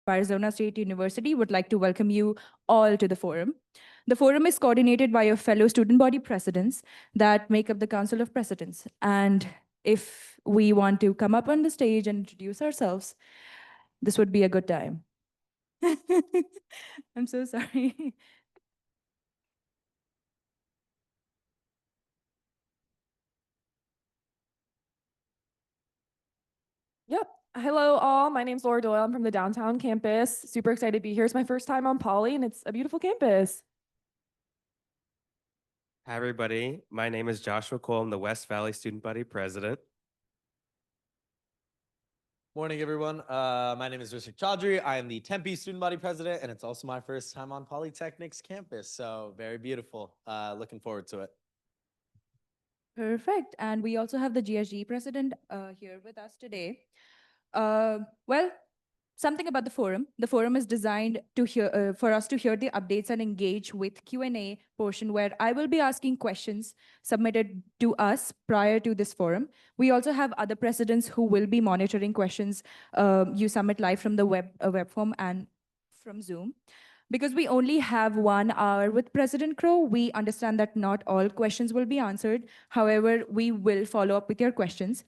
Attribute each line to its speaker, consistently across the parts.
Speaker 1: Arizona State University would like to welcome you all to the forum. The forum is coordinated by your fellow student body presidents that make up the Council of Presidents. And if we want to come up on the stage and introduce ourselves, this would be a good time. I'm so sorry.
Speaker 2: Yep. Hello, all. My name's Laura Doyle. I'm from the downtown campus. Super excited to be here. It's my first time on Poly, and it's a beautiful campus.
Speaker 3: Hi, everybody. My name is Joshua Cole. I'm the West Valley Student Body President.
Speaker 4: Morning, everyone. My name is Rishik Chaudhry. I am the Tempe Student Body President, and it's also my first time on Polytechnic's campus, so very beautiful. Looking forward to it.
Speaker 1: Perfect. And we also have the GSG president here with us today. Well, something about the forum. The forum is designed to hear for us to hear the updates and engage with Q&A portion where I will be asking questions submitted to us prior to this forum. We also have other presidents who will be monitoring questions you submit live from the web form and from Zoom. Because we only have 1 hour with President Crow, we understand that not all questions will be answered. However, we will follow up with your questions.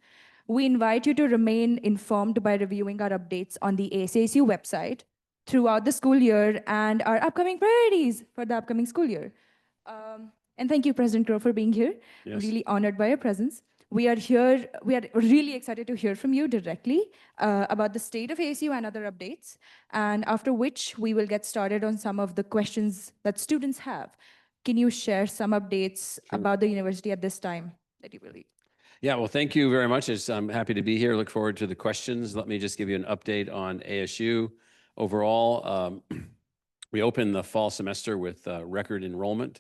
Speaker 1: We invite you to remain informed by reviewing our updates on the ASASU website throughout the school year and our upcoming priorities for the upcoming school year. And thank you, President Crow, for being here.
Speaker 5: Yes.
Speaker 1: Really honored by your presence. We are really excited to hear from you directly about the state of ASU and other updates, and after which we will get started on some of the questions that students have. Can you share some updates about the university at this time that you believe?
Speaker 5: Yeah, well, thank you very much. I'm happy to be here. Look forward to the questions. Let me just give you an update on ASU. Overall, we opened the fall semester with record enrollment,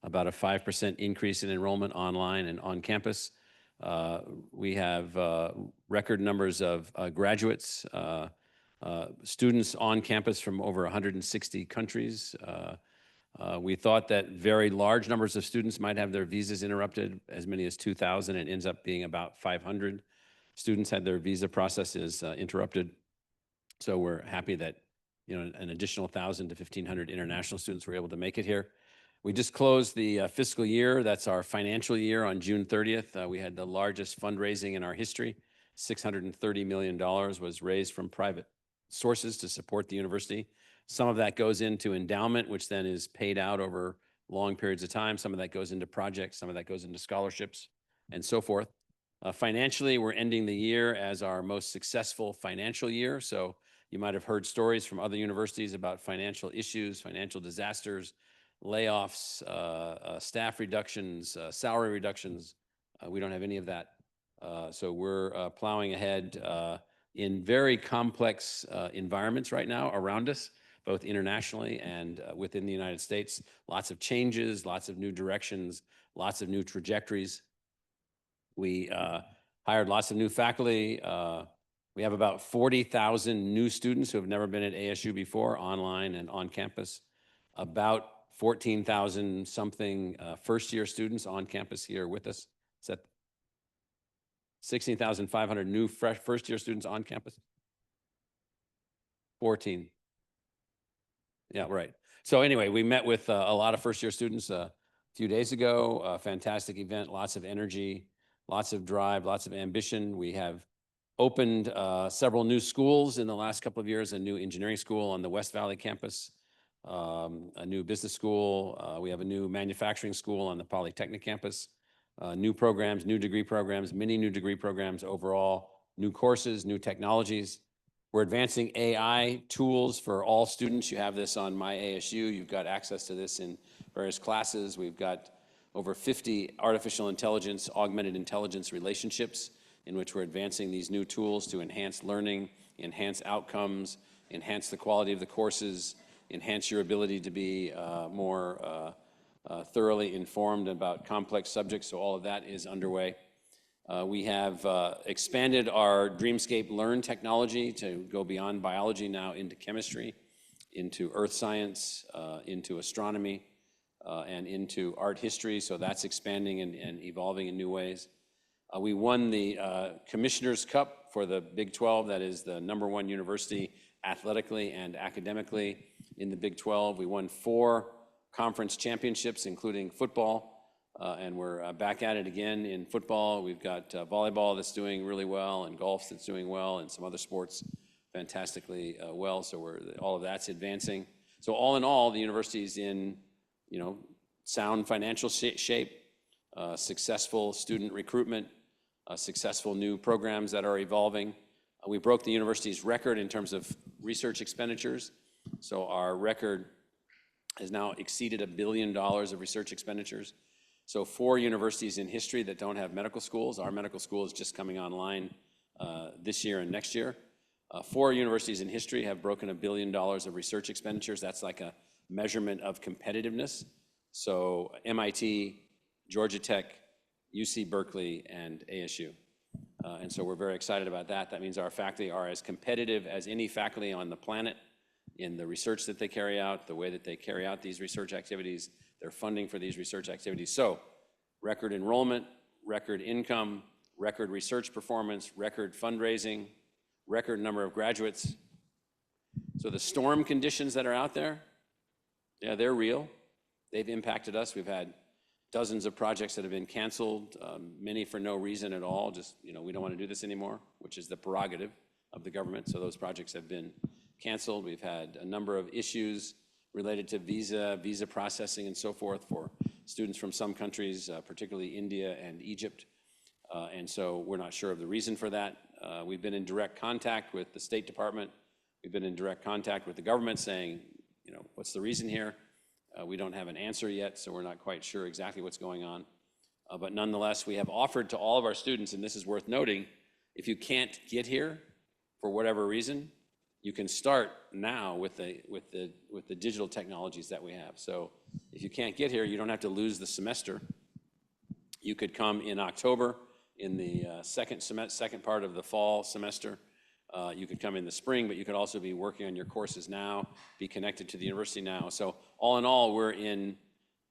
Speaker 5: about a 5% increase in enrollment online and on campus. We have record numbers of graduates, students on campus from over 160 countries. We thought that very large numbers of students might have their visas interrupted, as many as 2,000. It ends up being about 500 students had their visa processes interrupted. So we're happy that an additional 1,000 to 1,500 international students were able to make it here. We just closed the fiscal year. That's our financial year on June 30th. We had the largest fundraising in our history. $630 million was raised from private sources to support the university. Some of that goes into endowment, which then is paid out over long periods of time. Some of that goes into projects. Some of that goes into scholarships and so forth. Financially, we're ending the year as our most successful financial year. So you might have heard stories from other universities about financial issues, financial disasters, layoffs, staff reductions, salary reductions. We don't have any of that. So we're plowing ahead in very complex environments right now around us, both internationally and within the United States. Lots of changes, lots of new directions, lots of new trajectories. We hired lots of new faculty. We have about 40,000 new students who have never been at ASU before, online and on campus. About 14,000 something first-year students on campus here with us. Is that 16,500 new first-year students on campus? 14. Yeah, right. So anyway, we met with a lot of first-year students a few days ago. A fantastic event, lots of energy, lots of drive, lots of ambition. We have opened several new schools in the last couple of years, a new engineering school on the West Valley campus, a new business school. We have a new manufacturing school on the Polytechnic campus, new programs, new degree programs, many new degree programs overall, new courses, new technologies. We're advancing AI tools for all students. You have this on My ASU. You've got access to this in various classes. We've got over 50 artificial intelligence, augmented intelligence relationships in which we're advancing these new tools to enhance learning, enhance outcomes, enhance the quality of the courses, enhance your ability to be more thoroughly informed about complex subjects. So all of that is underway. We have expanded our Dreamscape Learn technology to go beyond biology now into chemistry, into earth science, into astronomy, and into art history. So that's expanding and evolving in new ways. We won the Commissioner's Cup for the Big 12. That is the #1 university athletically and academically. In the Big 12, we won 4 conference championships, including football, and we're back at it again in football. We've got volleyball that's doing really well, and golf that's doing well, and some other sports fantastically well. So all of that's advancing. So all in all, the university is in, sound financial shape, successful student recruitment, successful new programs that are evolving. We broke the university's record in terms of research expenditures. So our record has now exceeded $1 billion of research expenditures. So 4 universities in history that don't have medical schools. Our medical school is just coming online this year and next year. 4 universities in history have broken $1 billion of research expenditures. That's like a measurement of competitiveness. So MIT, Georgia Tech, UC Berkeley, and ASU. And so we're very excited about that. That means our faculty are as competitive as any faculty on the planet in the research that they carry out, the way that they carry out these research activities, their funding for these research activities. So record enrollment, record income, record research performance, record fundraising, record number of graduates. So the storm conditions that are out there, yeah, they're real. They've impacted us. We've had dozens of projects that have been canceled, many for no reason at all, just, we don't want to do this anymore, which is the prerogative of the government. So those projects have been canceled. We've had a number of issues related to visa processing and so forth for students from some countries, particularly India and Egypt. And so we're not sure of the reason for that. We've been in direct contact with the State Department. We've been in direct contact with the government saying, what's the reason here? We don't have an answer yet, so we're not quite sure exactly what's going on. But nonetheless, we have offered to all of our students, and this is worth noting, if you can't get here for whatever reason, you can start now with the digital technologies that we have. So if you can't get here, you don't have to lose the semester. You could come in October in the second part of the fall semester. You could come in the spring, but you could also be working on your courses now, be connected to the university now. So all in all, we're in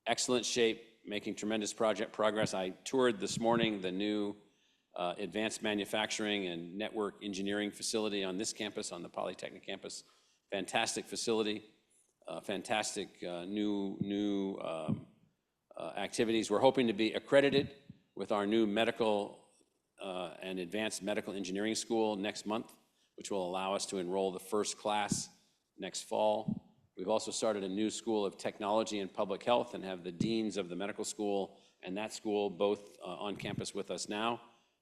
Speaker 5: excellent shape, making tremendous progress. I toured this morning the new advanced manufacturing and network engineering facility on this campus, on the Polytechnic campus. Fantastic facility, fantastic new activities. We're hoping to be accredited with our new medical and advanced medical engineering school next month, which will allow us to enroll the first class next fall. We've also started a new school of technology and public health and have the deans of the medical school and that school both on campus with us now,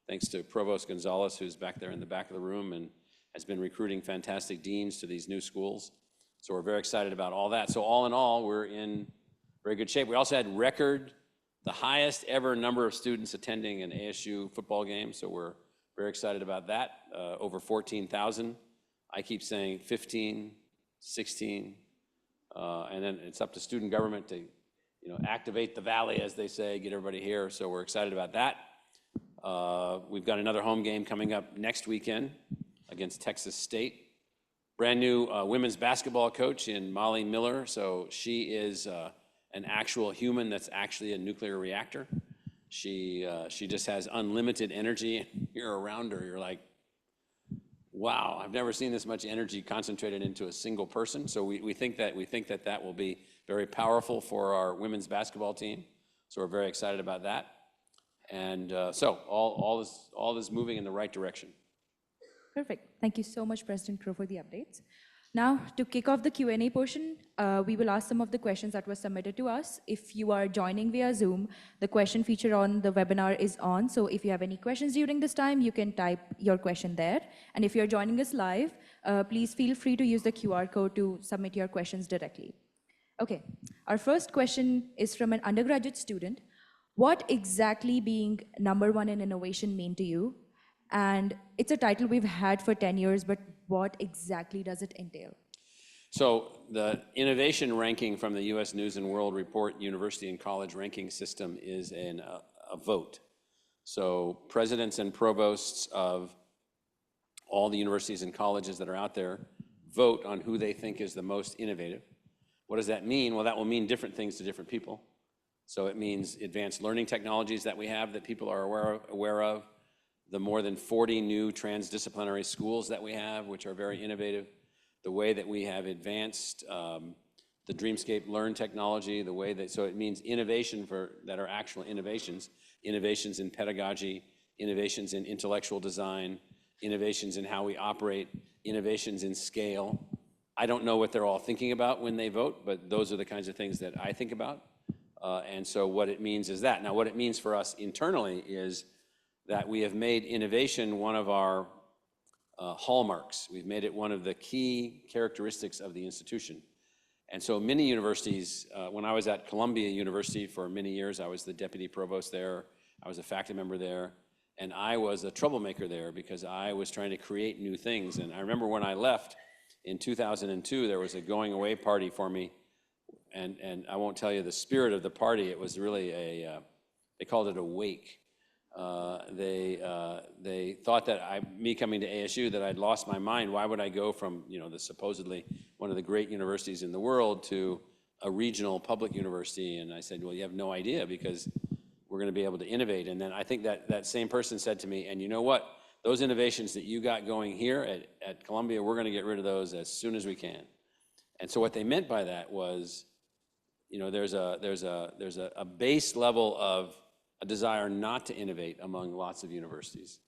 Speaker 5: thanks to Provost Gonzalez, who's back there in the back of the room and has been recruiting fantastic deans to these new schools. So we're very excited about all that. So all in all, we're in very good shape. We also had the highest ever number of students attending an ASU football game. So we're very excited about that, over 14,000. I keep saying 15, 16, and then it's up to student government to activate the valley, as they say, get everybody here. So we're excited about that. We've got another home game coming up next weekend against Texas State. Brand new women's basketball coach in Molly Miller. So she is an actual human that's actually a nuclear reactor. She just has unlimited energy. You're around her, you're like, wow, I've never seen this much energy concentrated into a single person. So we think that will be very powerful for our women's basketball team. So we're very excited about that. And so all is moving in the right direction.
Speaker 1: Perfect. Thank you so much, President Crow, for the updates. Now, to kick off the Q&A portion, we will ask some of the questions that were submitted to us. If you are joining via Zoom, the question feature on the webinar is on. So if you have any questions during this time, you can type your question there. And if you're joining us live, please feel free to use the QR code to submit your questions directly. Okay, our first question is from an undergraduate student. What exactly being #1 in innovation mean to you? And it's a title we've had for 10 years, but what exactly does it entail?
Speaker 5: So the innovation ranking from the U.S. News and World Report University and College Ranking System is a vote. So presidents and provosts of all the universities and colleges that are out there vote on who they think is the most innovative. What does that mean? Well, that will mean different things to different people. So it means advanced learning technologies that we have that people are aware of, the more than 40 new transdisciplinary schools that we have, which are very innovative, the way that we have advanced the Dreamscape Learn technology, the way that, so it means innovation that are actual innovations, innovations in pedagogy, innovations in intellectual design, innovations in how we operate, innovations in scale. I don't know what they're all thinking about when they vote, but those are the kinds of things that I think about. And so what it means is that. Now, what it means for us internally is that we have made innovation one of our hallmarks. We've made it one of the key characteristics of the institution. And so many universities, when I was at Columbia University for many years, I was the deputy provost there, I was a faculty member there, and I was a troublemaker there because I was trying to create new things. And I remember when I left in 2002, there was a going away party for me, and I won't tell you the spirit of the party. It was really they called it a wake. They thought that me coming to ASU, that I'd lost my mind. Why would I go from, the supposedly one of the great universities in the world to a regional public university? And I said, well, you have no idea, because we're going to be able to innovate. And then I think that same person said to me, and you know what? Those innovations that you got going here at Columbia, we're going to get rid of those as soon as we can. And so what they meant by that was, there's a base level of a desire not to innovate among lots of universities.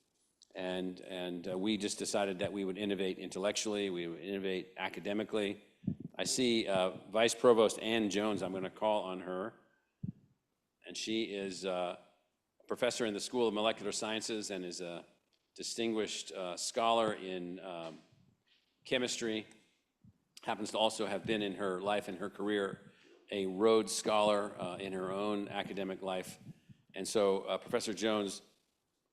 Speaker 5: And we just decided that we would innovate intellectually, we would innovate academically. I see Vice Provost Ann Jones, I'm going to call on her. And she is a professor in the School of Molecular Sciences and is a distinguished scholar in chemistry. Happens to also have been in her life and her career a Rhodes Scholar in her own academic life. And so, Professor Jones,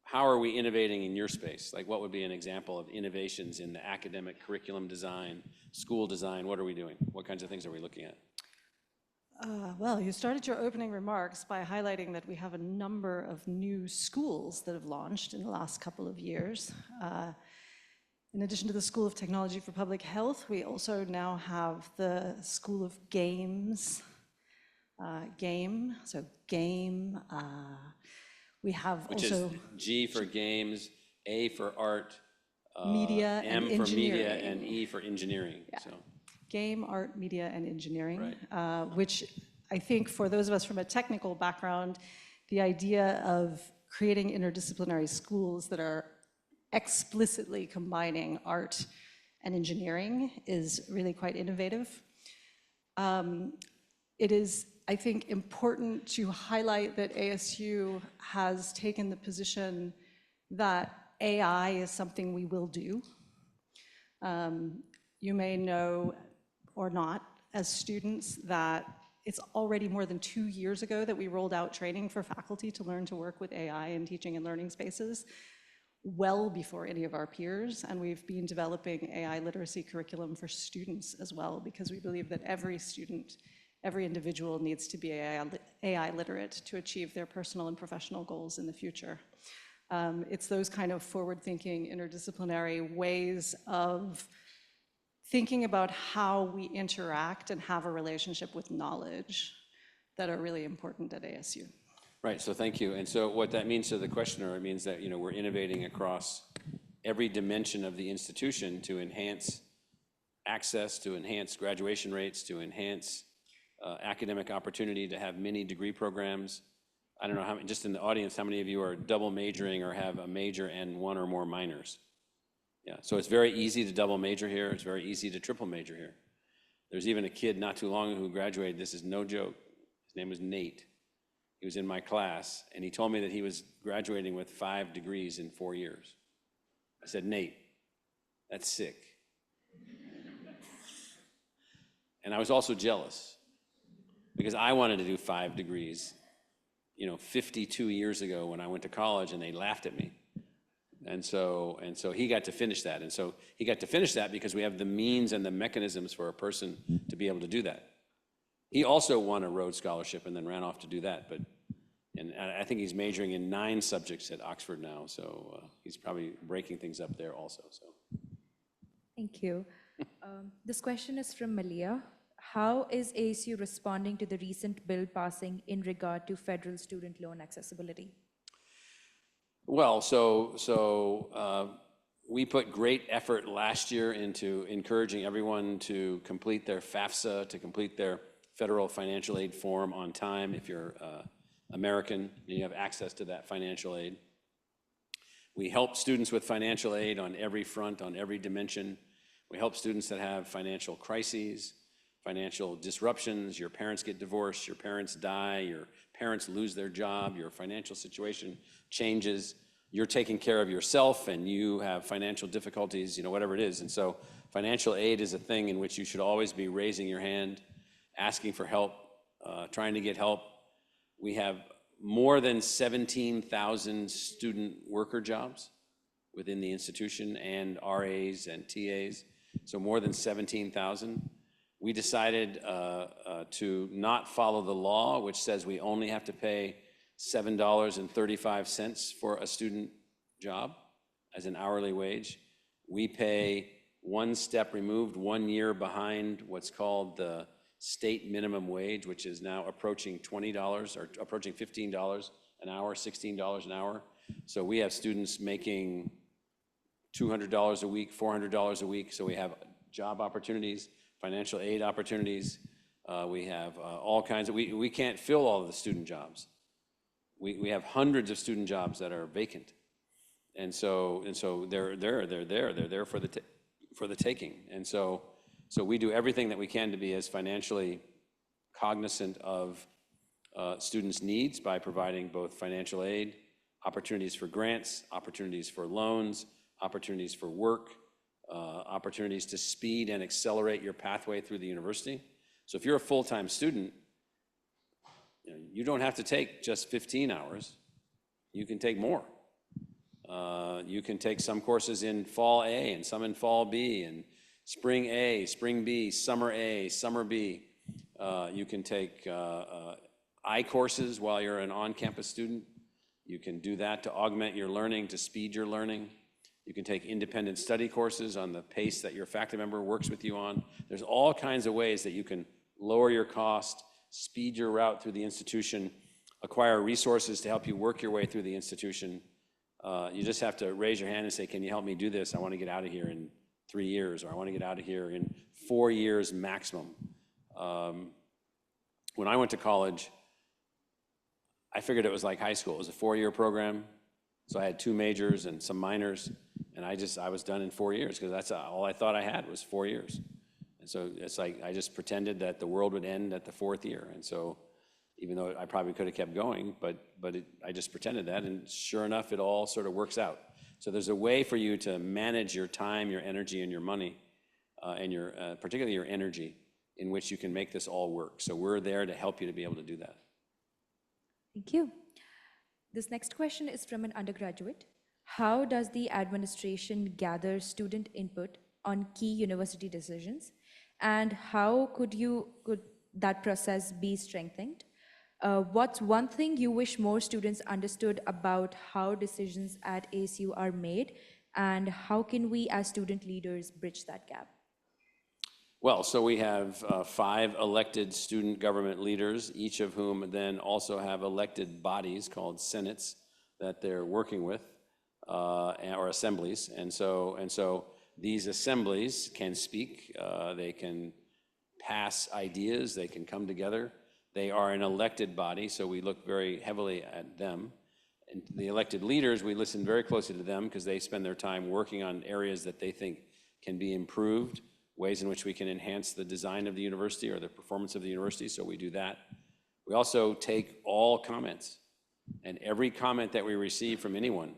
Speaker 5: how are we innovating in your space? Like, what would be an example of innovations in the academic curriculum design, school design? What are we doing? What kinds of things are we looking at?
Speaker 6: Well, you started your opening remarks by highlighting that we have a number of new schools that have launched in the last couple of years. In addition to the School of Technology for Public Health, we also now have the School of Games, GAME. We have
Speaker 5: Which
Speaker 6: also
Speaker 5: is G for games, A for art,
Speaker 6: media
Speaker 5: M
Speaker 6: and
Speaker 5: for
Speaker 6: engineering.
Speaker 5: media, and E for engineering.
Speaker 6: Yeah.
Speaker 5: So.
Speaker 6: Game, art, media, and engineering,
Speaker 5: Right.
Speaker 6: which I think for those of us from a technical background, the idea of creating interdisciplinary schools that are explicitly combining art and engineering is really quite innovative. It is, I think, important to highlight that ASU has taken the position that AI is something we will do. You may know or not as students that it's already more than 2 years ago that we rolled out training for faculty to learn to work with AI in teaching and learning spaces, well before any of our peers. And we've been developing AI literacy curriculum for students as well, because we believe that every student, every individual needs to be AI literate to achieve their personal and professional goals in the future. It's those kind of forward-thinking, interdisciplinary ways of thinking about how we interact and have a relationship with knowledge that are really important at ASU.
Speaker 5: Right, so thank you. And so what that means to the questioner, it means that, we're innovating across every dimension of the institution to enhance access, to enhance graduation rates, to enhance academic opportunity, to have many degree programs. I don't know how, just in the audience, how many of you are double majoring or have a major and one or more minors? Yeah, so it's very easy to double major here. It's very easy to triple major here. There's even a kid not too long ago who graduated. This is no joke. His name was Nate. He was in my class, and he told me that he was graduating with 5 degrees in 4 years. I said, Nate, that's sick. And I was also jealous because I wanted to do 5 degrees, 52 years ago when I went to college, and they laughed at me. And so he got to finish that. And so he got to finish that because we have the means and the mechanisms for a person to be able to do that. He also won a Rhodes Scholarship and then ran off to do that. And I think he's majoring in 9 subjects at Oxford now. So he's probably breaking things up there also. So.
Speaker 1: Thank you. This question is from Malia. How is ASU responding to the recent bill passing in regard to federal student loan accessibility?
Speaker 5: Well, We put great effort last year into encouraging everyone to complete their FAFSA, to complete their federal financial aid form on time if you're American and you have access to that financial aid. We help students with financial aid on every front, on every dimension. We help students that have financial crises, financial disruptions. Your parents get divorced, your parents die, your parents lose their job, your financial situation changes. You're taking care of yourself and you have financial difficulties, whatever it is. And so financial aid is a thing in which you should always be raising your hand, asking for help, trying to get help. We have more than 17,000 student worker jobs within the institution and RAs and TAs, so more than 17,000. We decided to not follow the law, which says we only have to pay $7.35 for a student job as an hourly wage. We pay one step removed, 1 year behind what's called the state minimum wage, which is now approaching $20 or approaching $15 an hour, $16 an hour. So we have students making $200 a week, $400 a week. So we have job opportunities, financial aid opportunities. We have all kinds of, we can't fill all of the student jobs. We have hundreds of student jobs that are vacant. And so they're there for the taking. And so we do everything that we can to be as financially cognizant of students' needs by providing both financial aid, opportunities for grants, opportunities for loans, opportunities for work, opportunities to speed and accelerate your pathway through the university. So if you're a full-time student, you don't have to take just 15 hours. You can take more. You can take some courses in fall A and some in fall B and spring A, spring B, summer A, summer B. You can take I courses while you're an on-campus student. You can do that to augment your learning, to speed your learning. You can take independent study courses on the pace that your faculty member works with you on. There's all kinds of ways that you can lower your cost, speed your route through the institution, acquire resources to help you work your way through the institution. You just have to raise your hand and say, can you help me do this? I want to get out of here in 3 years, or I want to get out of here in 4 years maximum. When I went to college, I figured it was like high school. It was a 4-year program. So I had 2 majors and some minors, and I was done in 4 years because that's all I thought I had was 4 years. And so it's like I just pretended that the world would end at the 4th year. And so even though I probably could have kept going, I just pretended that, and sure enough, it all sort of works out. So there's a way for you to manage your time, your energy, and your money, and particularly your energy, in which you can make this all work. So we're there to help you to be able to do that.
Speaker 1: Thank you. This next question is from an undergraduate. How does the administration gather student input on key university decisions? And how could that process be strengthened? What's one thing you wish more students understood about how decisions at ASU are made? And how can we as student leaders bridge that gap?
Speaker 5: Well, so we have 5 elected student government leaders, each of whom then also have elected bodies called senates that they're working with, or assemblies. And so these assemblies can speak, they can pass ideas, they can come together. They are an elected body, so we look very heavily at them. And the elected leaders, we listen very closely to them because they spend their time working on areas that they think can be improved, ways in which we can enhance the design of the university or the performance of the university, so we do that. We also take all comments, and every comment that we receive from anyone,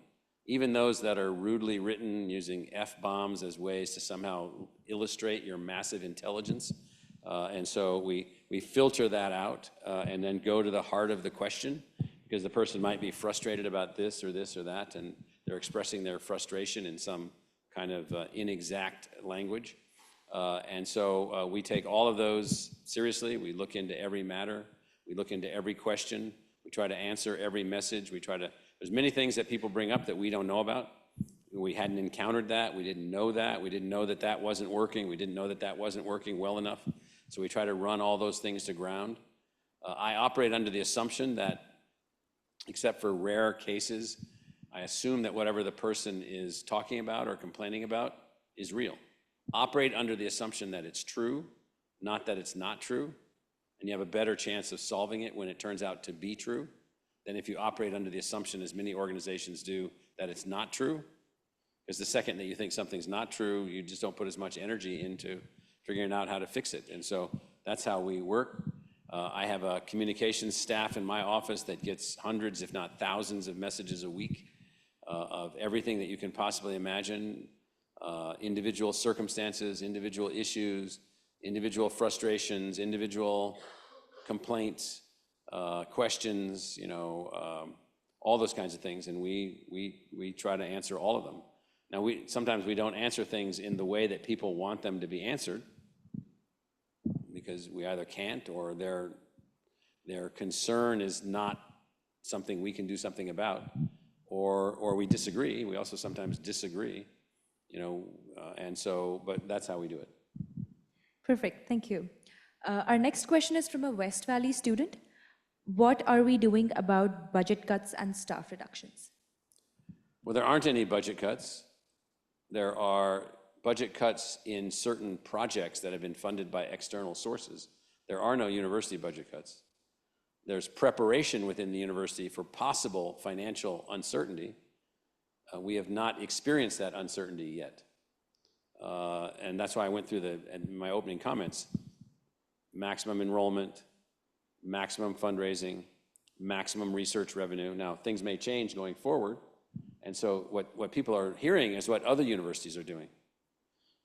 Speaker 5: even those that are rudely written using F-bombs as ways to somehow illustrate your massive intelligence. And so we filter that out and then go to the heart of the question, because the person might be frustrated about this or that, and they're expressing their frustration in some kind of inexact language. And so we take all of those seriously. We look into every matter. We look into every question. We try to answer every message. There's many things that people bring up that we don't know about. We hadn't encountered that. We didn't know that. We didn't know that that wasn't working. We didn't know that that wasn't working well enough. So we try to run all those things to ground. I operate under the assumption that, except for rare cases I assume that whatever the person is talking about or complaining about is real. Operate under the assumption that it's true, not that it's not true, and you have a better chance of solving it when it turns out to be true than if you operate under the assumption, as many organizations do, that it's not true. Because the second that you think something's not true, you just don't put as much energy into figuring out how to fix it. And so that's how we work. I have a communications staff in my office that gets hundreds, if not thousands, of messages a week of everything that you can possibly imagine, individual circumstances, individual issues, individual frustrations, individual complaints, questions, all those kinds of things. And we try to answer all of them. Now, sometimes we don't answer things in the way that people want them to be answered, because we either can't or their concern is not something we can do something about, or we disagree. We also sometimes disagree, but that's how we do it.
Speaker 1: Perfect, thank you. Our next question is from a West Valley student. What are we doing about budget cuts and staff reductions?
Speaker 5: Well, there aren't any budget cuts. There are budget cuts in certain projects that have been funded by external sources. There are no university budget cuts. There's preparation within the university for possible financial uncertainty. We have not experienced that uncertainty yet. And that's why I went through in my opening comments, maximum enrollment, maximum fundraising, maximum research revenue. Now, things may change going forward. And so what people are hearing is what other universities are doing.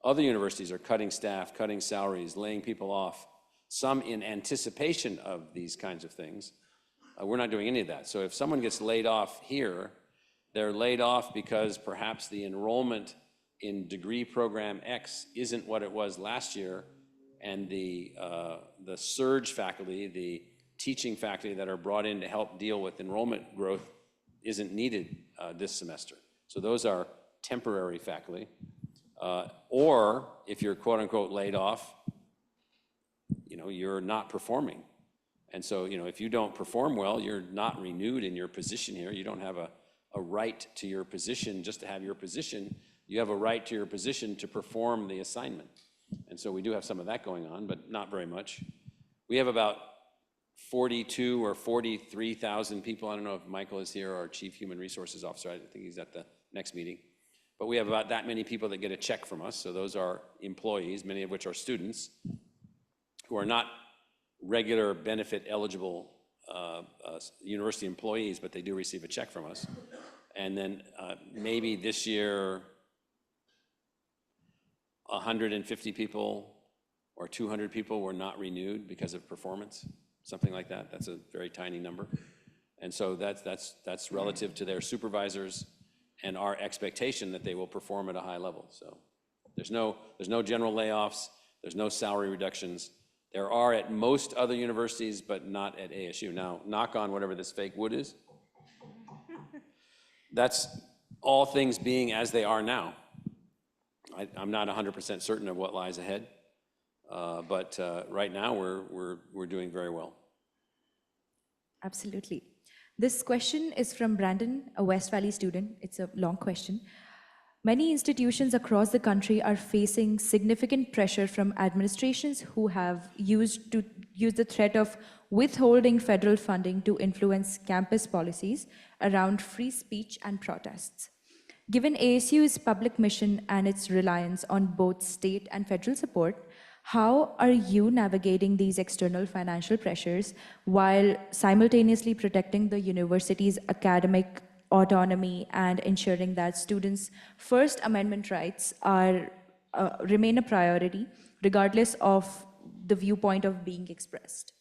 Speaker 5: Other universities are cutting staff, cutting salaries, laying people off, some in anticipation of these kinds of things. We're not doing any of that. So if someone gets laid off here, they're laid off because perhaps the enrollment in degree program X isn't what it was last year, and the surge faculty, the teaching faculty that are brought in to help deal with enrollment growth isn't needed this semester. So those are temporary faculty. Or if you're quote unquote laid off, you're not performing. And so, if you don't perform well, you're not renewed in your position here. You don't have a right to your position just to have your position. You have a right to your position to perform the assignment. And so we do have some of that going on, but not very much. We have about 42 or 43,000 people. I don't know if Michael is here, our Chief Human Resources Officer. I think he's at the next meeting. But we have about that many people that get a check from us. So those are employees, many of which are students, who are not regular benefit eligible university employees, but they do receive a check from us. And then maybe this year, 150 people or 200 people were not renewed because of performance, something like that. That's a very tiny number. And so that's relative to their supervisors and our expectation that they will perform at a high level. So there's no general layoffs, there's no salary reductions. There are at most other universities, but not at ASU. Now, knock on whatever this fake wood is. That's all things being as they are now. I'm not 100% certain of what lies ahead, but right now we're doing very well.
Speaker 1: Absolutely. This question is from Brandon, a West Valley student. It's a long question. Many institutions across the country are facing significant pressure from administrations who have used the threat of withholding federal funding to influence campus policies around free speech and protests. Given ASU's public mission and its reliance on both state and federal support, how are you navigating these external financial pressures while simultaneously protecting the university's academic autonomy and ensuring that students' First Amendment rights remain a priority, regardless of the viewpoint of being expressed?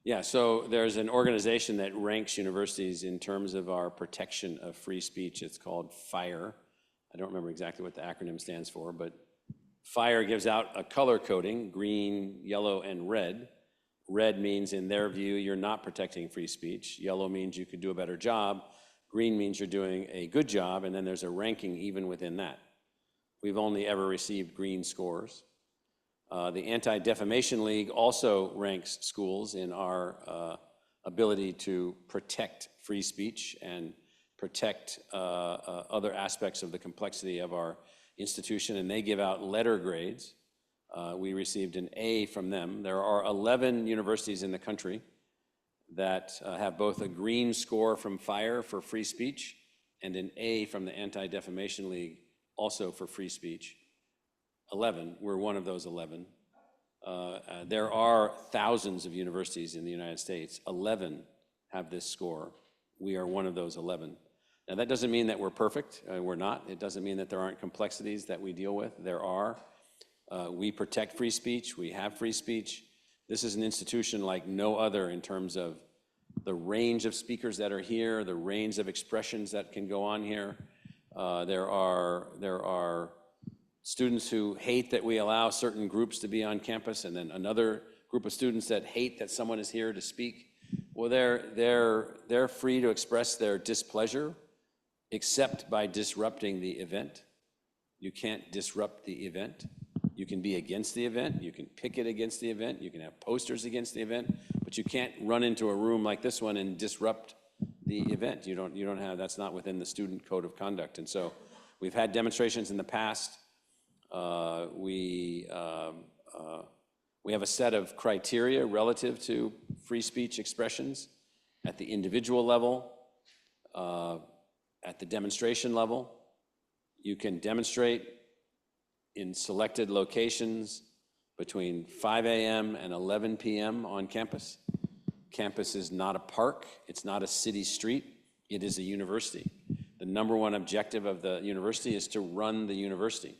Speaker 5: Yeah, so there's an organization that ranks universities in terms of our protection of free speech. It's called FIRE. I don't remember exactly what the acronym stands for, but FIRE gives out a color coding, green, yellow, and red. Red means, in their view, you're not protecting free speech. Yellow means you could do a better job. Green means you're doing a good job, and then there's a ranking even within that. We've only ever received green scores. The Anti-Defamation League also ranks schools in our ability to protect free speech and protect other aspects of the complexity of our institution, and they give out letter grades. We received an A from them. There are 11 universities in the country that have both a green score from FIRE for free speech and an A from the Anti-Defamation League also for free speech. 11, we're one of those 11. There are thousands of universities in the United States. 11 have this score. We are one of those 11. Now, that doesn't mean that we're perfect. We're not. It doesn't mean that there aren't complexities that we deal with. There are. We protect free speech. We have free speech. This is an institution like no other in terms of the range of speakers that are here, the range of expressions that can go on here. There are students who hate that we allow certain groups to be on campus, and then another group of students that hate that someone is here to speak. Well, they're free to express their displeasure, except by disrupting the event. You can't disrupt the event. You can be against the event, you can picket against the event, you can have posters against the event, but you can't run into a room like this one and disrupt the event. You don't have, that's not within the student code of conduct. And so we've had demonstrations in the past. We have a set of criteria relative to free speech expressions at the individual level, at the demonstration level. You can demonstrate in selected locations between 5 a.m. and 11 p.m. on campus. Campus is not a park, it's not a city street, it is a university. The number one objective of the university is to run the university.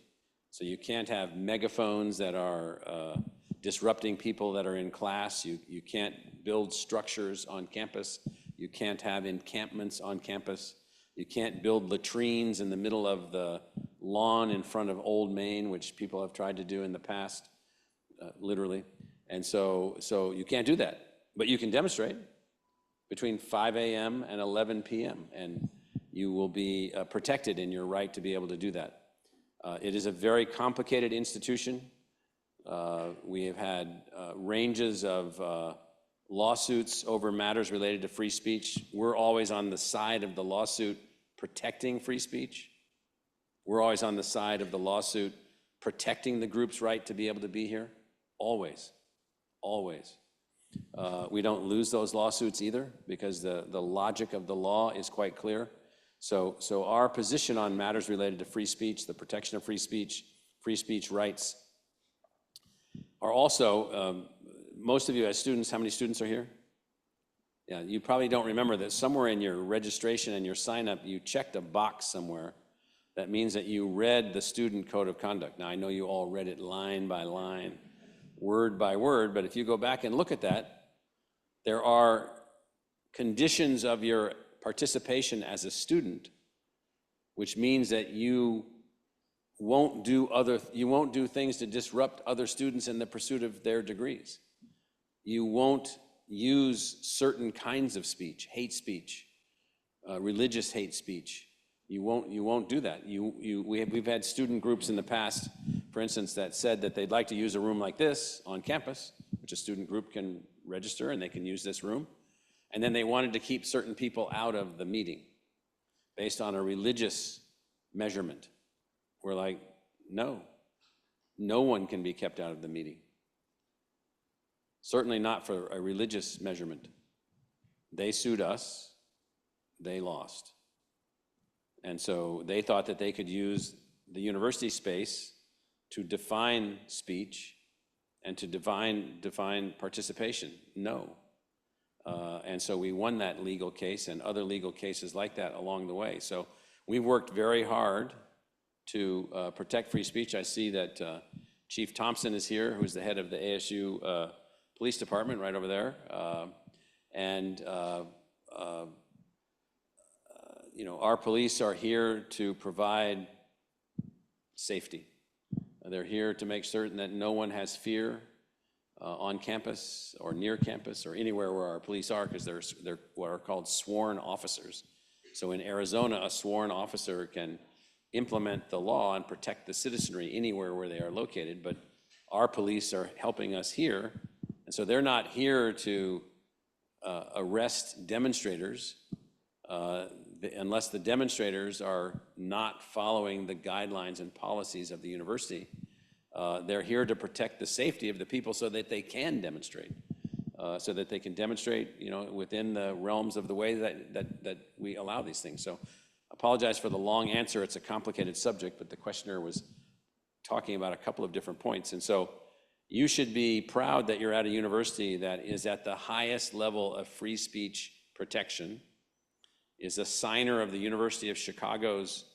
Speaker 5: So you can't have megaphones that are disrupting people that are in class. You can't build structures on campus. You can't have encampments on campus. You can't build latrines in the middle of the lawn in front of Old Main, which people have tried to do in the past, literally. And so you can't do that. But you can demonstrate between 5 a.m. and 11 p.m., and you will be protected in your right to be able to do that. It is a very complicated institution. We have had ranges of lawsuits over matters related to free speech. We're always on the side of the lawsuit protecting free speech. We're always on the side of the lawsuit protecting the group's right to be able to be here. Always, always. We don't lose those lawsuits either because the logic of the law is quite clear. So our position on matters related to free speech, the protection of free speech rights are also, most of you as students, how many students are here? Yeah, you probably don't remember that somewhere in your registration and your sign up, you checked a box somewhere. That means that you read the student code of conduct. Now, I know you all read it line by line, word by word, but if you go back and look at that, there are conditions of your participation as a student, which means that you won't do things to disrupt other students in the pursuit of their degrees. You won't use certain kinds of speech, hate speech, religious hate speech. You won't do that. We've had student groups in the past, for instance, that said that they'd like to use a room like this on campus, which a student group can register and they can use this room. And then they wanted to keep certain people out of the meeting based on a religious measurement. We're like, no one can be kept out of the meeting. Certainly not for a religious measurement. They sued us, they lost. And so they thought that they could use the university space to define speech and to define participation. No. And so we won that legal case and other legal cases like that along the way. So we worked very hard to protect free speech. I see that Chief Thompson is here, who's the head of the ASU Police Department right over there. Our police are here to provide safety. They're here to make certain that no one has fear on campus or near campus or anywhere where our police are, because they're what are called sworn officers. So in Arizona, a sworn officer can implement the law and protect the citizenry anywhere where they are located, but our police are helping us here. And so they're not here to arrest demonstrators. unless the demonstrators are not following the guidelines and policies of the university, they're here to protect the safety of the people so that they can demonstrate, so that they can demonstrate, within the realms of the way that we allow these things. So apologize for the long answer. It's a complicated subject, but the questioner was talking about a couple of different points. And so you should be proud that you're at a university that is at the highest level of free speech protection, is a signer of the University of Chicago's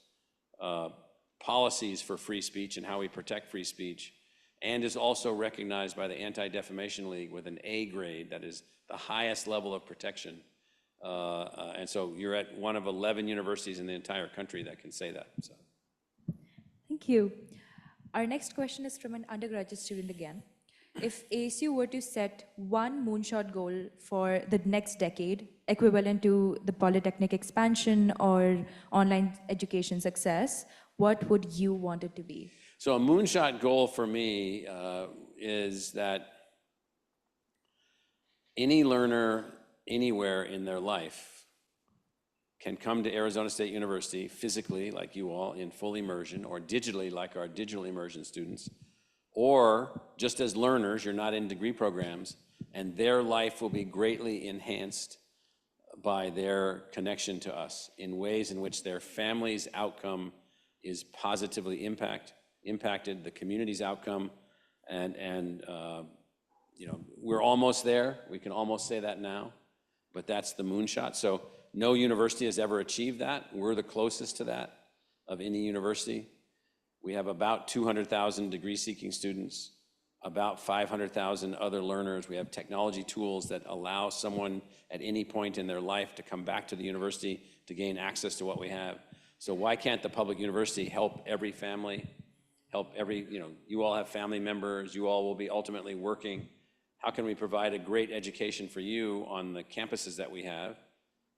Speaker 5: policies for free speech and how we protect free speech, and is also recognized by the Anti-Defamation League with an A grade that is the highest level of protection. And so you're at one of 11 universities in the entire country that can say that. So.
Speaker 1: Thank you. Our next question is from an undergraduate student again. If ASU were to set one moonshot goal for the next decade, equivalent to the Polytechnic expansion or online education success, what would you want it to be?
Speaker 5: So a moonshot goal for me is that any learner anywhere in their life can come to Arizona State University physically, like you all, in full immersion, or digitally, like our digital immersion students, or just as learners, you're not in degree programs, and their life will be greatly enhanced by their connection to us in ways in which their family's outcome is positively impacted, the community's outcome, and we're almost there. We can almost say that now, but that's the moonshot. So no university has ever achieved that. We're the closest to that of any university. We have about 200,000 degree-seeking students, about 500,000 other learners. We have technology tools that allow someone at any point in their life to come back to the university to gain access to what we have. So why can't the public university help every family, help every, you all have family members, you all will be ultimately working. How can we provide a great education for you on the campuses that we have?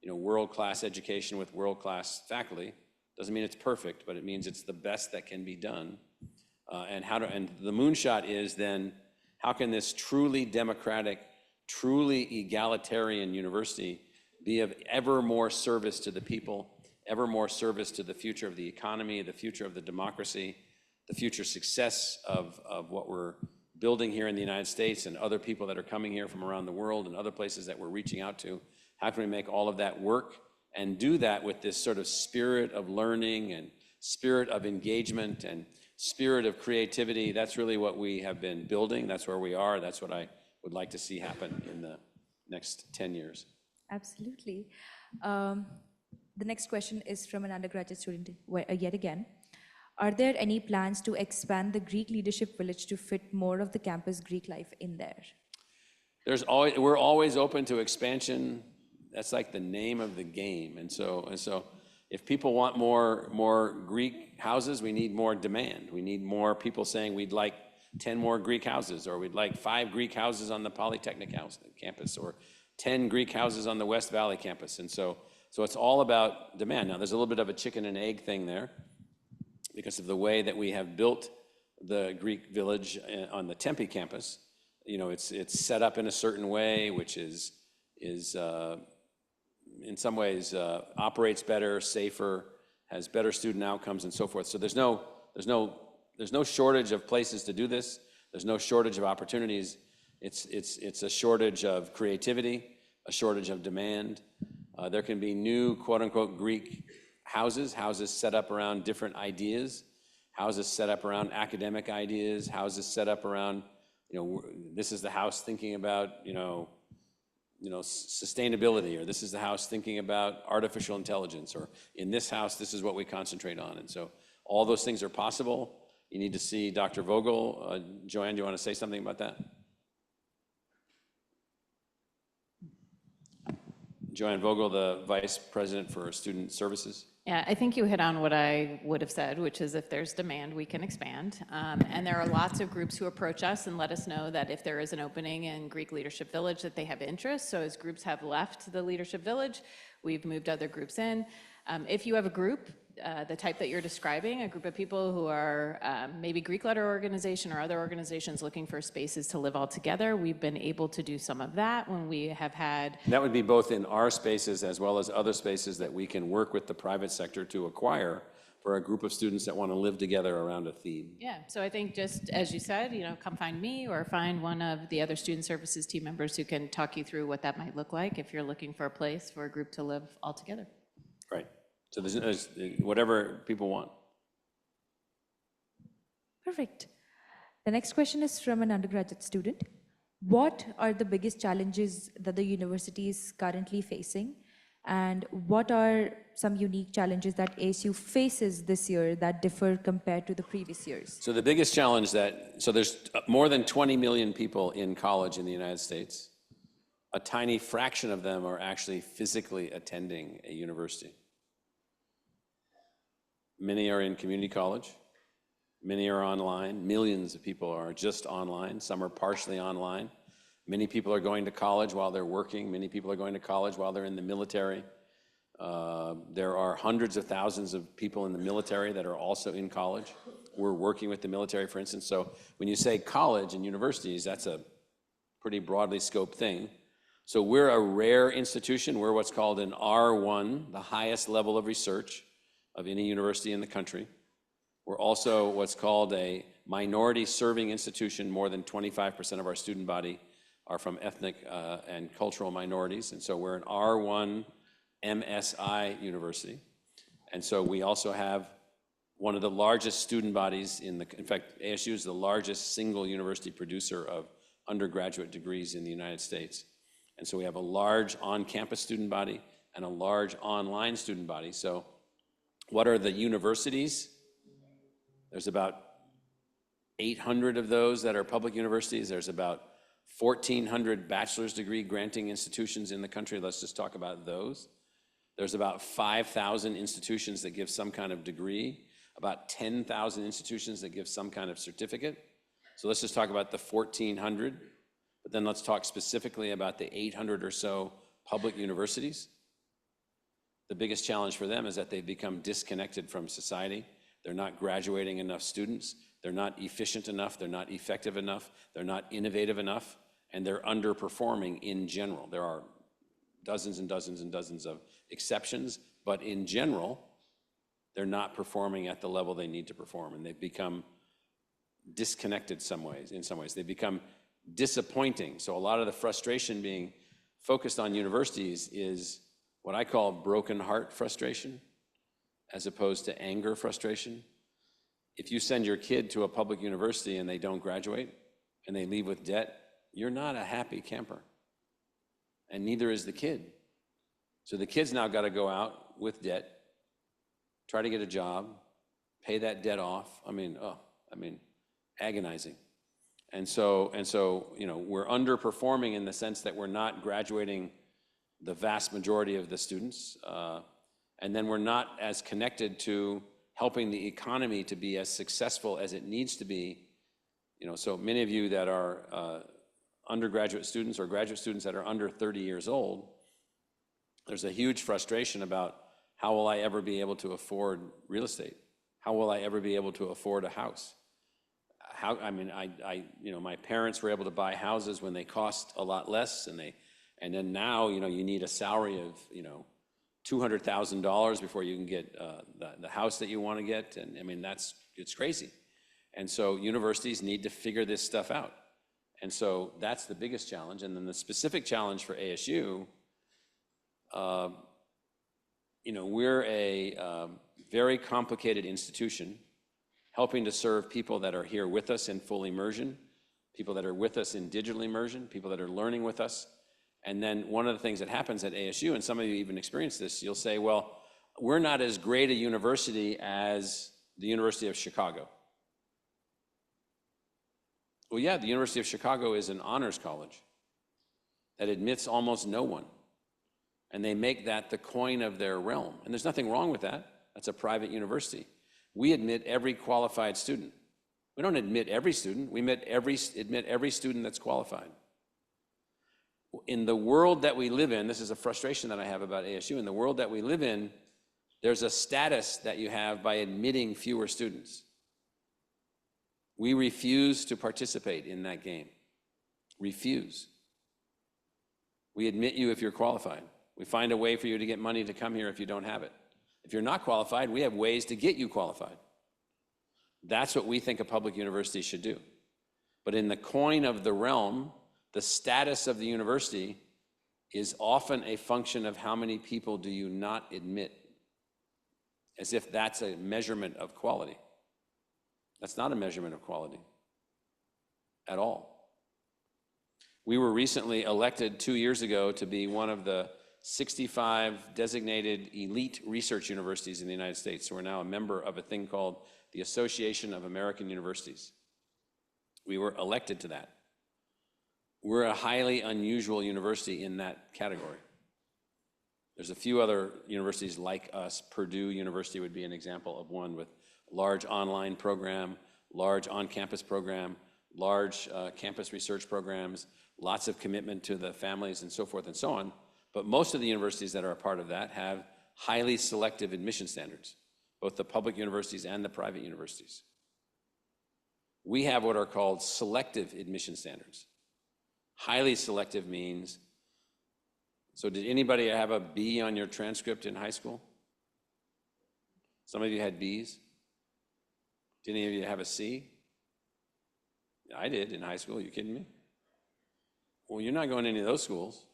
Speaker 5: World-class education with world-class faculty. Doesn't mean it's perfect, but it means it's the best that can be done. And the moonshot is then, how can this truly democratic, truly egalitarian university be of ever more service to the people, ever more service to the future of the economy, the future of the democracy, the future success of what we're building here in the United States and other people that are coming here from around the world and other places that we're reaching out to? How can we make all of that work and do that with this sort of spirit of learning and spirit of engagement and spirit of creativity? That's really what we have been building. That's where we are. That's what I would like to see happen in the next 10 years.
Speaker 1: Absolutely. The next question is from an undergraduate student yet again. Are there any plans to expand the Greek Leadership Village to fit more of the campus Greek life in there?
Speaker 5: We're always open to expansion. That's like the name of the game. And so if people want more Greek houses, we need more demand. We need more people saying we'd like 10 more Greek houses, or we'd like 5 Greek houses on the Polytechnic campus, or 10 Greek houses on the West Valley campus. And so it's all about demand. Now, there's a little bit of a chicken and egg thing there because of the way that we have built the Greek village on the Tempe campus. It's set up in a certain way, which is in some ways operates better, safer, has better student outcomes, and so forth. So there's no shortage of places to do this. There's no shortage of opportunities. It's a shortage of creativity, a shortage of demand. There can be new quote unquote Greek houses set up around different ideas, houses set up around academic ideas, houses set up around, this is the house thinking about, sustainability, or this is the house thinking about artificial intelligence, or in this house, this is what we concentrate on. And so all those things are possible. You need to see Dr. Vogel. Joanne, do you want to say something about that? Joanne Vogel, the Vice President for Student Services.
Speaker 7: Yeah, I think you hit on what I would have said, which is if there's demand, we can expand. And there are lots of groups who approach us and let us know that if there is an opening in Greek Leadership Village, that they have interest. So as groups have left the Leadership Village, we've moved other groups in. If you have a group the type that you're describing, a group of people who are maybe Greek letter organization or other organizations looking for spaces to live all together. We've been able to do some of that when we have had,
Speaker 5: That would be both in our spaces as well as other spaces that we can work with the private sector to acquire for a group of students that want to live together around a theme.
Speaker 7: yeah, so I think just as you said, come find me or find one of the other student services team members who can talk you through what that might look like if you're looking for a place for a group to live all together.
Speaker 5: Right. So there's whatever people want.
Speaker 1: Perfect. The next question is from an undergraduate student. What are the biggest challenges that the university is currently facing? And what are some unique challenges that ASU faces this year that differ compared to the previous years?
Speaker 5: So the biggest challenge so there's more than 20 million people in college in the United States. A tiny fraction of them are actually physically attending a university. Many are in community college. Many are online. Millions of people are just online. Some are partially online. Many people are going to college while they're working. Many people are going to college while they're in the military. There are hundreds of thousands of people in the military that are also in college. We're working with the military, for instance. So when you say college and universities, that's a pretty broadly scoped thing. So we're a rare institution. We're what's called an R1, the highest level of research of any university in the country. We're also what's called a minority serving institution. More than 25% of our student body are from ethnic and cultural minorities. And so we're an R1 MSI university. And so we also have one of the largest student bodies in fact, ASU is the largest single university producer of undergraduate degrees in the United States. And so we have a large on-campus student body and a large online student body. So what are the universities? There's about 800 of those that are public universities. There's about 1,400 bachelor's degree granting institutions in the country. Let's just talk about those. There's about 5,000 institutions that give some kind of degree, about 10,000 institutions that give some kind of certificate. So let's just talk about the 1,400, but then let's talk specifically about the 800 or so public universities. The biggest challenge for them is that they've become disconnected from society. They're not graduating enough students. They're not efficient enough. They're not effective enough. They're not innovative enough. And they're underperforming in general. There are dozens and dozens and dozens of exceptions, but in general, they're not performing at the level they need to perform. And they've become disconnected in some ways. They've become disappointing. So a lot of the frustration being focused on universities is what I call broken heart frustration, as opposed to anger frustration. If you send your kid to a public university and they don't graduate and they leave with debt, you're not a happy camper. And neither is the kid. So the kid's now got to go out with debt, try to get a job, pay that debt off. Agonizing. And so, we're underperforming in the sense that we're not graduating the vast majority of the students. And then we're not as connected to helping the economy to be as successful as it needs to be. So many of you that are undergraduate students or graduate students that are under 30 years old, there's a huge frustration about how will I ever be able to afford real estate? How will I ever be able to afford a house? My parents were able to buy houses when they cost a lot less, and then now, you need a salary of, $200,000 before you can get the house that you want to get. And it's crazy. And so universities need to figure this stuff out. And so that's the biggest challenge. And then the specific challenge for ASU, we're a very complicated institution helping to serve people that are here with us in full immersion, people that are with us in digital immersion, people that are learning with us. And then one of the things that happens at ASU, and some of you even experience this, you'll say, well, we're not as great a university as the University of Chicago. Well, yeah, the University of Chicago is an honors college that admits almost no one. And they make that the coin of their realm. And there's nothing wrong with that. That's a private university. We admit every qualified student. We don't admit every student. We admit every student that's qualified. In the world that we live in, this is a frustration that I have about ASU, in the world that we live in, There's a status that you have by admitting fewer students. We refuse to participate in that game. Refuse. We admit you if you're qualified. We find a way for you to get money to come here if you don't have it. If you're not qualified, we have ways to get you qualified. That's what we think a public university should do. But in the coin of the realm, the status of the university is often a function of how many people do you not admit, as if that's a measurement of quality. That's not a measurement of quality at all. We were recently elected 2 years ago to be one of the 65 designated elite research universities in the United States. So we're now a member of a thing called the Association of American Universities. We were elected to that. We're a highly unusual university in that category. There's a few other universities like us. Purdue University would be an example of one with large online program, large on-campus program, large campus research programs, lots of commitment to the families and so forth and so on. But most of the universities that are a part of that have highly selective admission standards, both the public universities and the private universities. We have what are called selective admission standards. Highly selective means, so did anybody have a B on your transcript in high school? Some of you had Bs. Did any of you have a C? I did in high school. Are you kidding me? Well, you're not going to any of those schools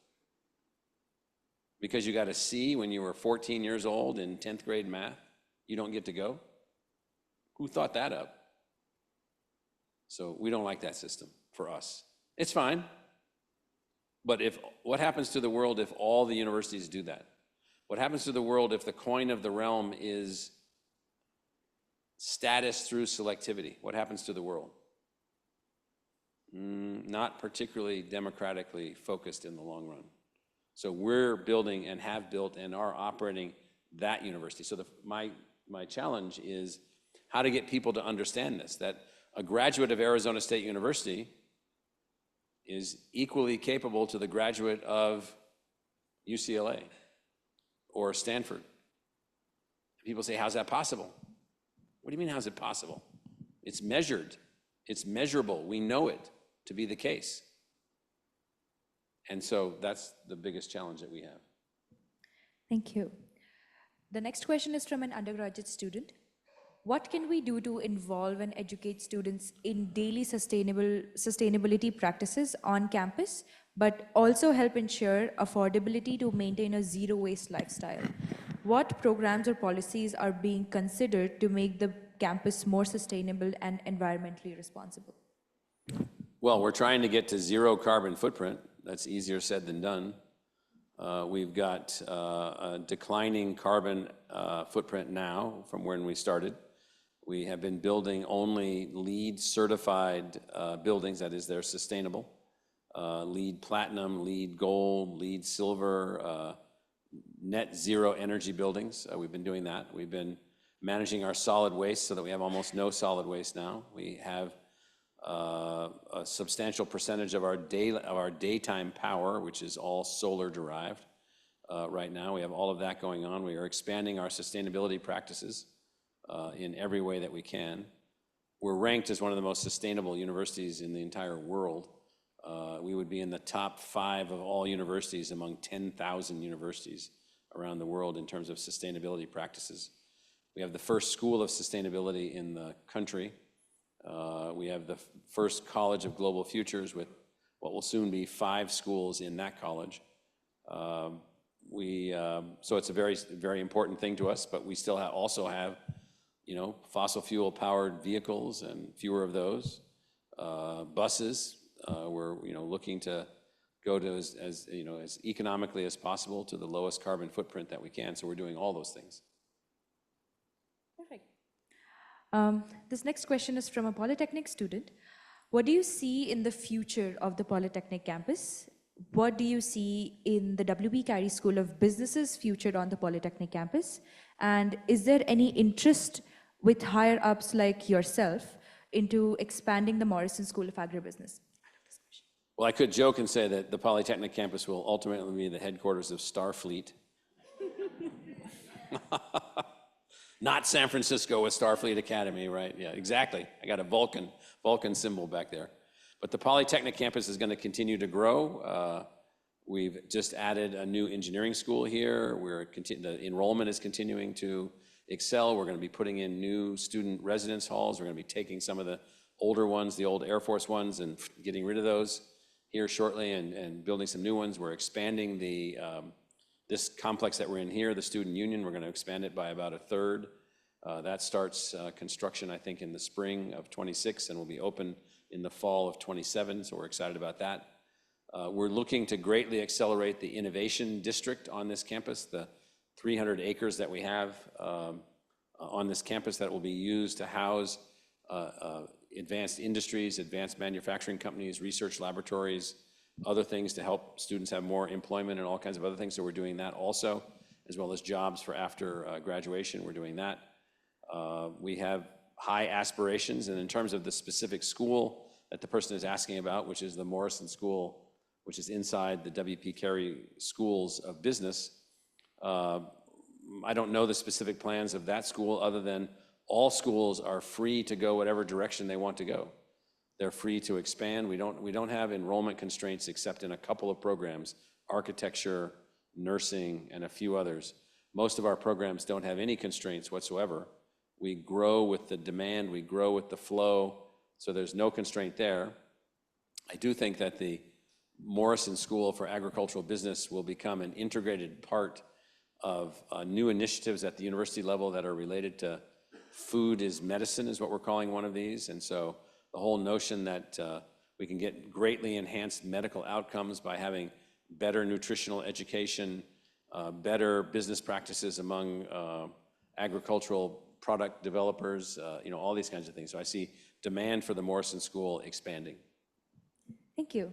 Speaker 5: because you got a C when you were 14 years old in 10th grade math. You don't get to go? Who thought that up? So we don't like that system for us. It's fine. But what happens to the world if all the universities do that? What happens to the world if the coin of the realm is status through selectivity? What happens to the world? Not particularly democratically focused in the long run. So we're building and have built and are operating that university. So my challenge is how to get people to understand this, that a graduate of Arizona State University is equally capable to the graduate of UCLA or Stanford. People say, how's that possible? What do you mean, how's it possible? It's measured, it's measurable, we know it to be the case. And so that's the biggest challenge that we have.
Speaker 1: Thank you. The next question is from an undergraduate student. What can we do to involve and educate students in daily sustainability practices on campus, but also help ensure affordability to maintain a zero waste lifestyle? What programs or policies are being considered to make the campus more sustainable and environmentally responsible?
Speaker 5: Well, we're trying to get to zero carbon footprint. That's easier said than done. We've got a declining carbon footprint now from when we started. We have been building only LEED certified buildings, that is, they're sustainable. LEED Platinum, LEED Gold, LEED Silver, net zero energy buildings. We've been doing that. We've been managing our solid waste so that we have almost no solid waste now. We have a substantial percentage of our daytime power, which is all solar derived right now. We have all of that going on. We are expanding our sustainability practices in every way that we can. We're ranked as one of the most sustainable universities in the entire world. We would be in the top 5 of all universities among 10,000 universities around the world in terms of sustainability practices. We have the first school of sustainability in the country. We have the first College of Global Futures with what will soon be 5 schools in that college. So it's a very, very important thing to us, but we still also have, fossil fuel powered vehicles and fewer of those. Buses, we're, looking to go to as economically as possible to the lowest carbon footprint that we can. So we're doing all those things.
Speaker 1: Perfect. This next question is from a Polytechnic student. What do you see in the future of the Polytechnic campus? What do you see in the W.B. Carey School of Business's future on the Polytechnic campus? And is there any interest with higher ups like yourself into expanding the Morrison School of Agribusiness?
Speaker 5: Well, I could joke and say that the Polytechnic campus will ultimately be the headquarters of Starfleet. Not San Francisco with Starfleet Academy, right? Yeah, exactly. I got a Vulcan symbol back there. But the Polytechnic campus is going to continue to grow. We've just added a new engineering school here. The enrollment is continuing to excel. We're going to be putting in new student residence halls. We're going to be taking some of the older ones, the old Air Force ones, and getting rid of those here shortly and building some new ones. We're expanding this complex that we're in here, the Student Union. We're going to expand it by about a third. That starts construction, I think, in the spring of '26 and will be open in the fall of '27, so we're excited about that. We're looking to greatly accelerate the innovation district on this campus, the 300 acres that we have on this campus that will be used to house advanced industries, advanced manufacturing companies, research laboratories, other things to help students have more employment and all kinds of other things. So we're doing that also, as well as jobs for after graduation. We're doing that. We have high aspirations, and in terms of the specific school that the person is asking about, which is the Morrison School, which is inside the W.P. Carey Schools of Business, I don't know the specific plans of that school other than all schools are free to go whatever direction they want to go. They're free to expand. We don't have enrollment constraints except in a couple of programs, architecture, nursing, and a few others. Most of our programs don't have any constraints whatsoever. We grow with the demand, we grow with the flow, so there's no constraint there. I do think that the Morrison School for Agricultural Business will become an integrated part of new initiatives at the university level that are related to food is medicine, is what we're calling one of these. And so the whole notion that we can get greatly enhanced medical outcomes by having better nutritional education, better business practices among agricultural product developers, all these kinds of things. So I see demand for the Morrison School expanding.
Speaker 1: Thank you.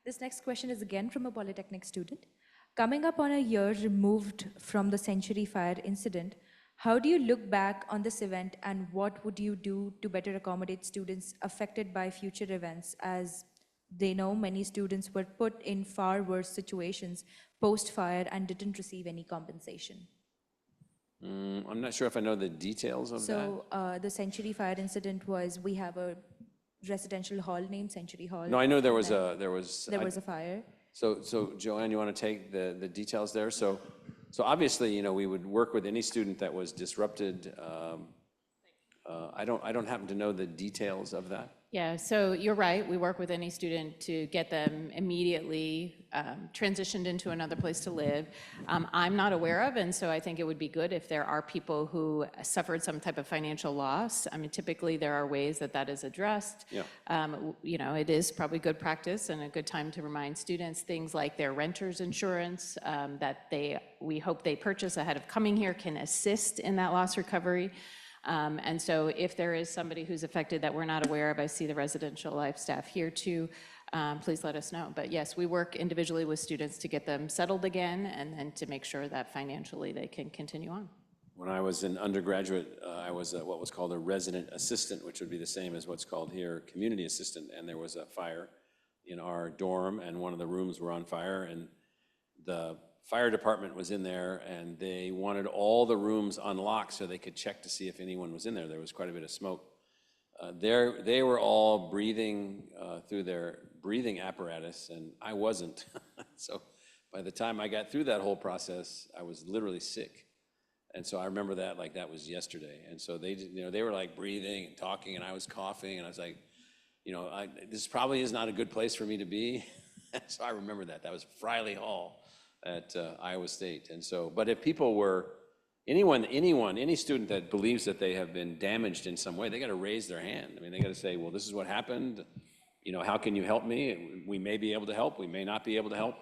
Speaker 1: This next question is again from a Polytechnic student. Coming up on a year removed from the Century Fire incident, how do you look back on this event and what would you do to better accommodate students affected by future events, as they know many students were put in far worse situations post-fire and didn't receive any compensation?
Speaker 5: I'm not sure if I know the details of that.
Speaker 1: So the Century Fire incident was, we have a residential hall named Century Hall.
Speaker 5: No, I know there was
Speaker 1: and
Speaker 5: there was
Speaker 1: a fire.
Speaker 5: So Joanne, you want to take the details there? So obviously, we would work with any student that was disrupted. I don't happen to know the details of that.
Speaker 7: Yeah, so you're right. We work with any student to get them immediately transitioned into another place to live. I'm not aware of, and so I think it would be good if there are people who suffered some type of financial loss. I mean, typically there are ways that is addressed.
Speaker 5: Yeah.
Speaker 7: It is probably good practice and a good time to remind students things like their renter's insurance that we hope they purchase ahead of coming here can assist in that loss recovery. And so if there is somebody who's affected that we're not aware of, I see the residential life staff here too, please let us know. But yes, we work individually with students to get them settled again and then to make sure that financially they can continue on.
Speaker 5: When I was an undergraduate, I was what was called a resident assistant, which would be the same as what's called here community assistant. And there was a fire in our dorm and one of the rooms were on fire, and the fire department was in there and they wanted all the rooms unlocked so they could check to see if anyone was in there. There was quite a bit of smoke. They were all breathing through their breathing apparatus and I wasn't. So by the time I got through that whole process, I was literally sick. And so I remember that like that was yesterday. And so they were like breathing and talking and I was coughing and I was like, this probably is not a good place for me to be. So I remember that. That was Friley Hall at Iowa State. And so, but if people were, any student that believes that they have been damaged in some way, they got to raise their hand. I mean, they got to say, well, this is what happened. How can you help me? We may be able to help, we may not be able to help.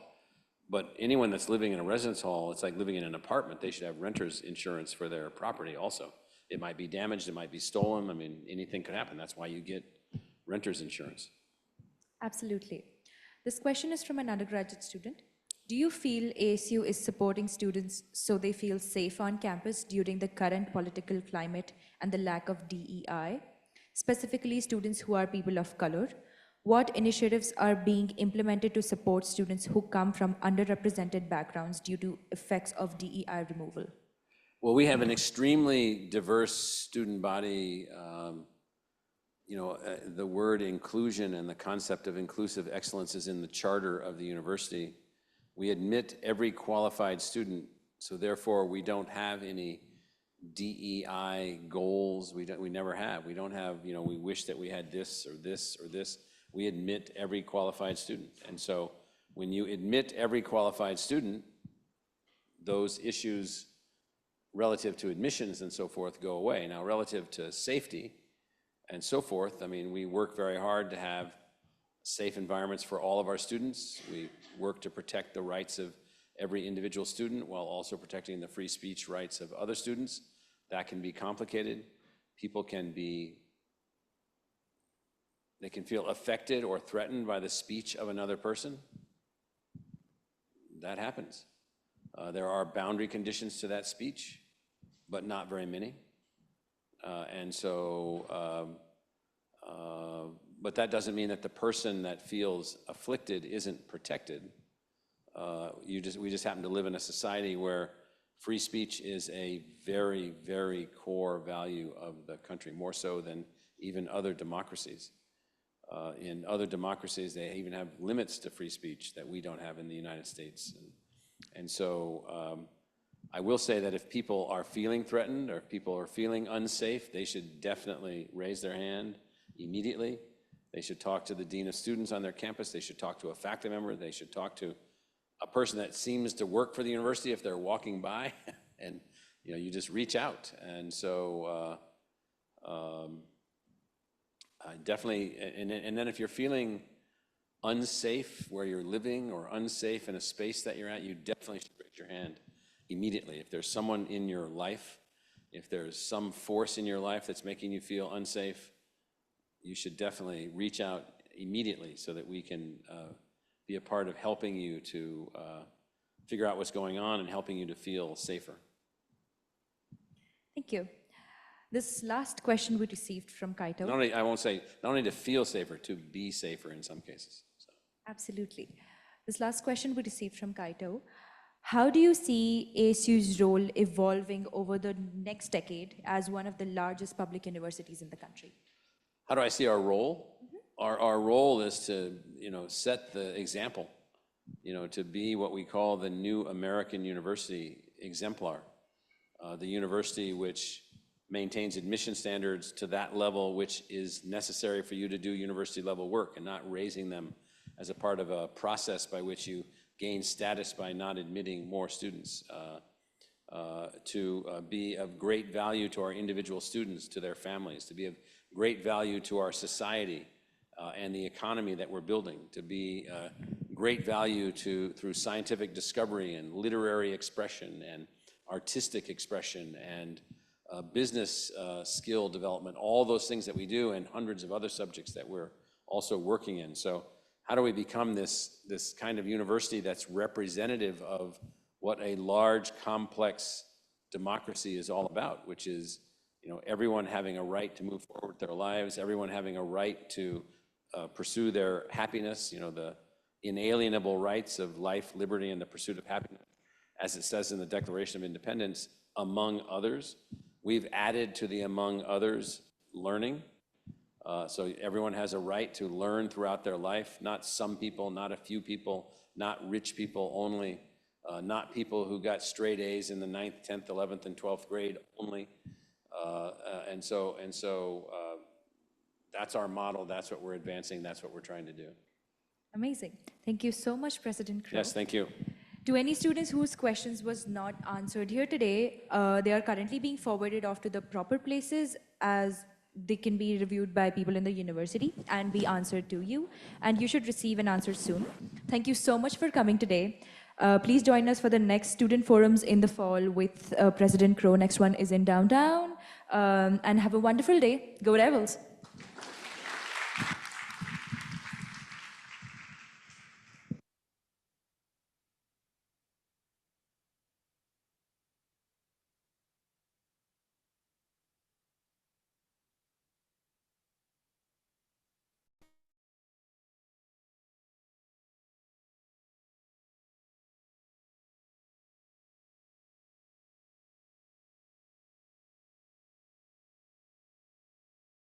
Speaker 5: But anyone that's living in a residence hall, it's like living in an apartment. They should have renter's insurance for their property also. It might be damaged, it might be stolen. I mean, anything could happen. That's why you get renter's insurance.
Speaker 1: Absolutely. This question is from an undergraduate student. Do you feel ASU is supporting students so they feel safe on campus during the current political climate and the lack of DEI, specifically students who are people of color? What initiatives are being implemented to support students who come from underrepresented backgrounds due to effects of DEI removal?
Speaker 5: Well, we have an extremely diverse student body. The word inclusion and the concept of inclusive excellence is in the charter of the university. We admit every qualified student, so therefore we don't have any DEI goals. We never have. We don't have, we wish that we had this or this or this. We admit every qualified student. And so when you admit every qualified student, those issues relative to admissions and so forth go away. Now, relative to safety and so forth, I mean, we work very hard to have safe environments for all of our students. We work to protect the rights of every individual student while also protecting the free speech rights of other students. That can be complicated. People can they can feel affected or threatened by the speech of another person. That happens. There are boundary conditions to that speech, but not very many. But that doesn't mean that the person that feels afflicted isn't protected. We just happen to live in a society where free speech is a very, very core value of the country, more so than even other democracies. In other democracies, they even have limits to free speech that we don't have in the United States. And so I will say that if people are feeling threatened or if people are feeling unsafe, they should definitely raise their hand immediately. They should talk to the dean of students on their campus. They should talk to a faculty member. They should talk to a person that seems to work for the university if they're walking by. And you just reach out. And so definitely, and then if you're feeling unsafe where you're living or unsafe in a space that you're at, you definitely should raise your hand immediately. If there's someone in your life, if there's some force in your life that's making you feel unsafe, you should definitely reach out immediately so that we can be a part of helping you to figure out what's going on and helping you to feel safer.
Speaker 1: Thank you. This last question we received from Kaito.
Speaker 5: Not only to feel safer, to be safer in some cases. So.
Speaker 1: Absolutely. This last question we received from Kaito. How do you see ASU's role evolving over the next decade as one of the largest public universities in the country?
Speaker 5: How do I see our role? Our role is to, set the example, to be what we call the new American university exemplar, the university which maintains admission standards to that level which is necessary for you to do university level work and not raising them as a part of a process by which you gain status by not admitting more students, to be of great value to our individual students, to their families, to be of great value to our society and the economy that we're building, to be great value through scientific discovery and literary expression and artistic expression and business skill development, all those things that we do and hundreds of other subjects that we're also working in. So how do we become this kind of university that's representative of what a large, complex democracy is all about, which is everyone having a right to move forward with their lives, everyone having a right to pursue their happiness, the inalienable rights of life, liberty, and the pursuit of happiness, as it says in the Declaration of Independence, among others. We've added to the among others learning. So everyone has a right to learn throughout their life, not some people, not a few people, not rich people only, not people who got straight A's in the 9th, 10th, 11th, and 12th grade only. And so that's our model, that's what we're advancing, that's what we're trying to do.
Speaker 1: Amazing. Thank you so much, President Crow.
Speaker 5: Yes, thank you.
Speaker 1: To any students whose questions was not answered here today, they are currently being forwarded off to the proper places as they can be reviewed by people in the university and be answered to you. And you should receive an answer soon. Thank you so much for coming today. Please join us for the next student forums in the fall with President Crow. Next one is in downtown. And have a wonderful day. Go Devils.